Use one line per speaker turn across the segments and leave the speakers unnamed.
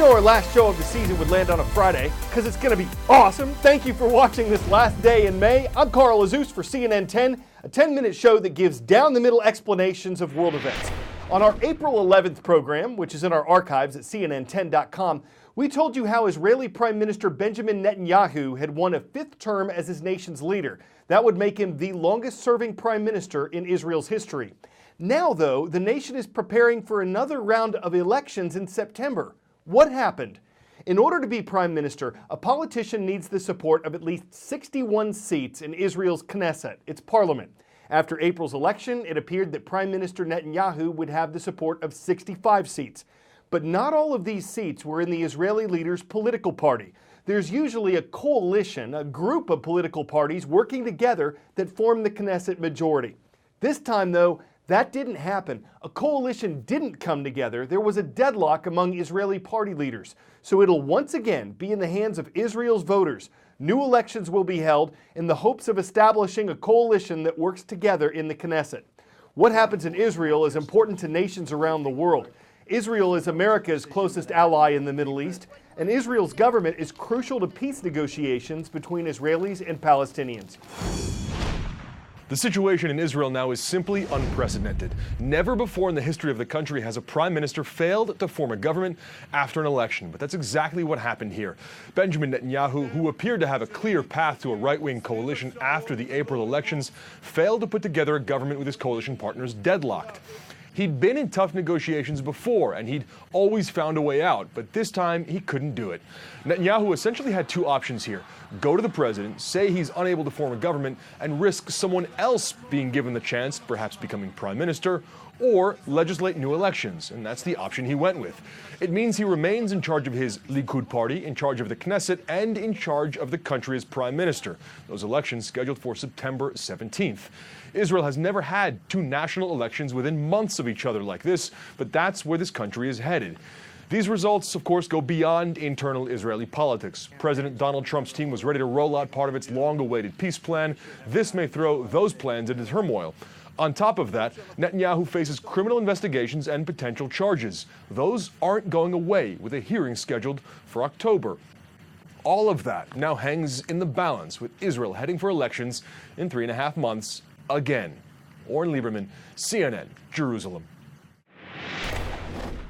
know our last show of the season would land on a Friday, because it's going to be awesome. Thank you for watching this last day in May. I'm Carl Azus for CNN 10, a 10-minute show that gives down-the-middle explanations of world events. On our April 11th program, which is in our archives at CNN10.com, we told you how Israeli Prime Minister Benjamin Netanyahu had won a fifth term as his nation's leader. That would make him the longest-serving prime minister in Israel's history. Now, though, the nation is preparing for another round of elections in September. What happened? In order to be prime minister, a politician needs the support of at least 61 seats in Israel's Knesset, its parliament. After April's election, it appeared that Prime Minister Netanyahu would have the support of 65 seats. But not all of these seats were in the Israeli leader's political party. There's usually a coalition, a group of political parties working together that form the Knesset majority. This time, though, that didn't happen. A coalition didn't come together. There was a deadlock among Israeli party leaders. So it'll once again be in the hands of Israel's voters. New elections will be held in the hopes of establishing a coalition that works together in the Knesset. What happens in Israel is important to nations around the world. Israel is America's closest ally in the Middle East, and Israel's government is crucial to peace negotiations between Israelis and Palestinians.
The situation in Israel now is simply unprecedented. Never before in the history of the country has a prime minister failed to form a government after an election, but that's exactly what happened here. Benjamin Netanyahu, who appeared to have a clear path to a right-wing coalition after the April elections, failed to put together a government with his coalition partners deadlocked. He'd been in tough negotiations before, and he'd always found a way out, but this time he couldn't do it. Netanyahu essentially had two options here. Go to the president, say he's unable to form a government, and risk someone else being given the chance, perhaps becoming prime minister, or legislate new elections, and that's the option he went with. It means he remains in charge of his Likud party, in charge of the Knesset, and in charge of the country as prime minister. Those elections scheduled for September 17th. Israel has never had two national elections within months of each other like this, but that's where this country is headed. These results, of course, go beyond internal Israeli politics. President Donald Trump's team was ready to roll out part of its long-awaited peace plan. This may throw those plans into turmoil. On top of that, Netanyahu faces criminal investigations and potential charges. Those aren't going away, with a hearing scheduled for October. All of that now hangs in the balance, with Israel heading for elections in 3.5 months again. Oren Lieberman, CNN, Jerusalem.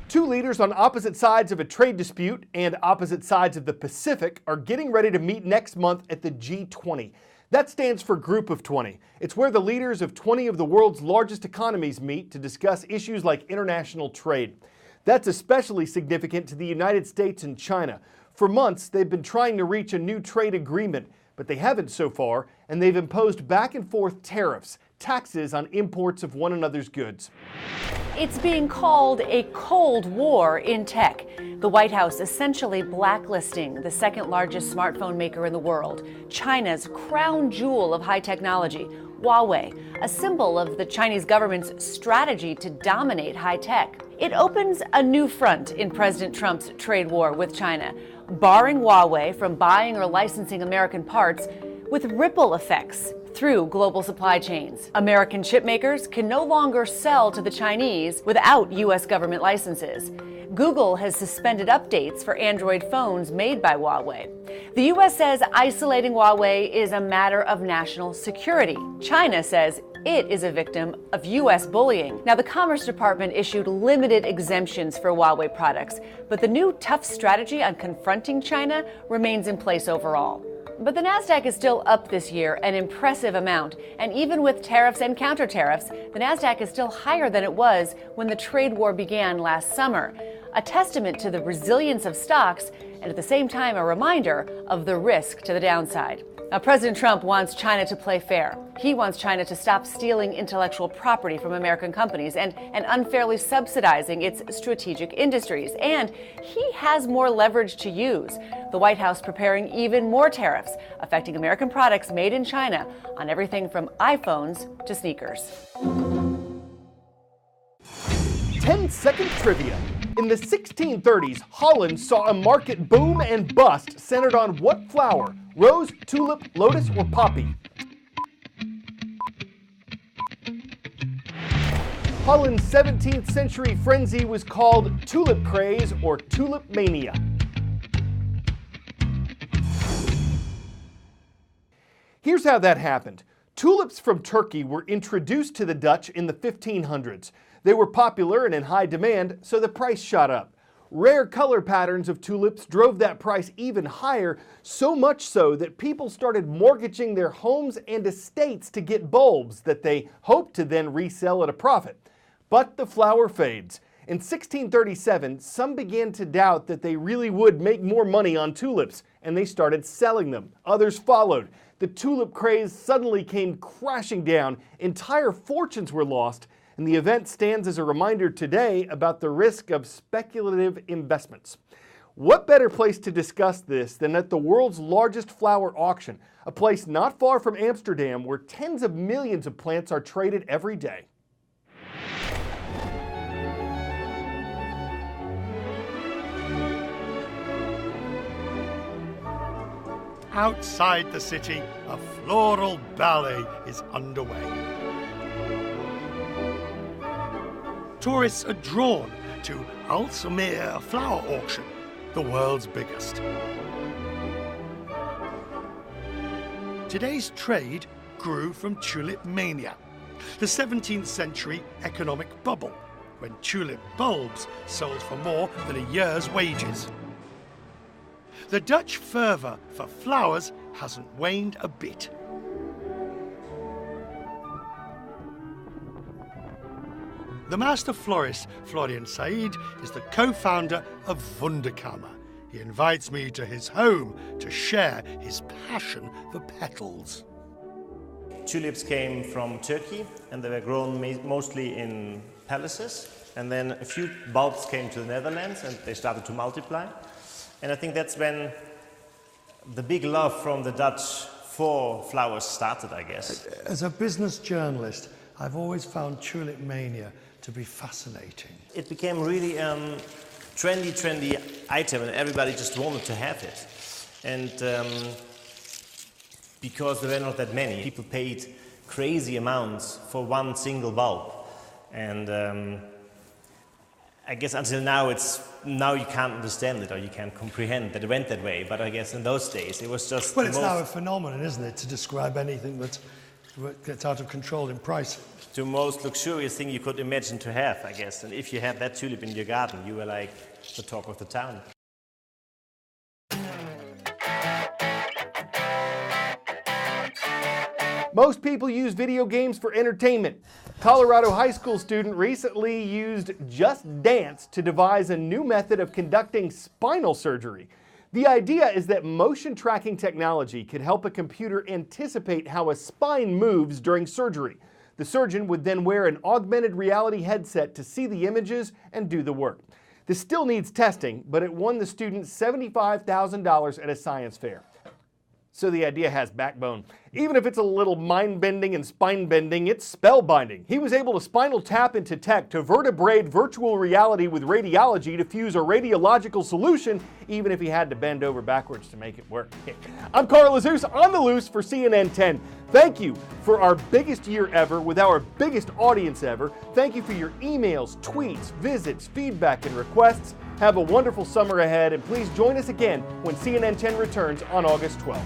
Two leaders on opposite sides of a trade dispute and opposite sides of the Pacific are getting ready to meet next month at the G20. That stands for Group of 20. It's where the leaders of 20 of the world's largest economies meet to discuss issues like international trade. That's especially significant to the United States and China. For months, they've been trying to reach a new trade agreement, but they haven't so far, and they've imposed back and forth tariffs, taxes on imports of one another's goods.
It's being called a Cold War in tech. The White House essentially blacklisting the second largest smartphone maker in the world, China's crown jewel of high technology, Huawei, a symbol of the Chinese government's strategy to dominate high tech. It opens a new front in President Trump's trade war with China, barring Huawei from buying or licensing American parts, with ripple effects through global supply chains. American chipmakers can no longer sell to the Chinese without U.S. government licenses. Google has suspended updates for Android phones made by Huawei. The U.S. says isolating Huawei is a matter of national security. China says it is a victim of U.S. bullying. Now, the Commerce Department issued limited exemptions for Huawei products, but the new tough strategy on confronting China remains in place overall. But the NASDAQ is still up this year, an impressive amount. And even with tariffs and counter-tariffs, the NASDAQ is still higher than it was when the trade war began last summer. A testament to the resilience of stocks, and at the same time a reminder of the risk to the downside. Now, President Trump wants China to play fair. He wants China to stop stealing intellectual property from American companies and unfairly subsidizing its strategic industries. And he has more leverage to use. The White House preparing even more tariffs affecting American products made in China on everything from iPhones to sneakers.
10-second trivia. In the 1630s, Holland saw a market boom and bust centered on what flower? Rose, tulip, lotus, or poppy? Holland's 17th century frenzy was called tulip craze or tulip mania. Here's how that happened. Tulips from Turkey were introduced to the Dutch in the 1500s. They were popular and in high demand, so the price shot up. Rare color patterns of tulips drove that price even higher, so much so that people started mortgaging their homes and estates to get bulbs that they hoped to then resell at a profit. But the flower fades. In 1637, some began to doubt that they really would make more money on tulips, and they started selling them. Others followed. The tulip craze suddenly came crashing down. Entire fortunes were lost, and the event stands as a reminder today about the risk of speculative investments. What better place to discuss this than at the world's largest flower auction, a place not far from Amsterdam where tens of millions of plants are traded every day.
Outside the city, a floral ballet is underway. Tourists are drawn to Alsmeer Flower Auction, the world's biggest. Today's trade grew from tulip mania, the 17th century economic bubble, when tulip bulbs sold for more than a year's wages. The Dutch fervour for flowers hasn't waned a bit. The master florist, Florian Said, is the co-founder of Wunderkammer. He invites me to his home to share his passion for petals.
Tulips came from Turkey and they were grown mostly in palaces. And then a few bulbs came to the Netherlands and they started to multiply. And I think that's when the big love from the Dutch for flowers started, I guess.
As a business journalist, I've always found tulip mania to be fascinating.
It became really trendy item and everybody just wanted to have it. And because there were not that many, people paid crazy amounts for one single bulb. And I guess until now, you can't understand it or you can't comprehend that it went that way. But I guess in those days, it was just
well, it's now a phenomenon, isn't it, to describe anything that gets out of control in price.
The most luxurious thing you could imagine to have, I guess. And if you had that tulip in your garden, you were like the talk of the town.
Most people use video games for entertainment. A Colorado high school student recently used Just Dance to devise a new method of conducting spinal surgery. The idea is that motion tracking technology could help a computer anticipate how a spine moves during surgery. The surgeon would then wear an augmented reality headset to see the images and do the work. This still needs testing, but it won the student $75,000 at a science fair. So the idea has backbone. Even if it's a little mind-bending and spine-bending, it's spellbinding. He was able to spinal tap into tech to vertebrate virtual reality with radiology to fuse a radiological solution, even if he had to bend over backwards to make it work. I'm Carl Azus on the loose for CNN 10. Thank you for our biggest year ever with our biggest audience ever. Thank you for your emails, tweets, visits, feedback, and requests. Have a wonderful summer ahead, and please join us again when CNN 10 returns on August 12th.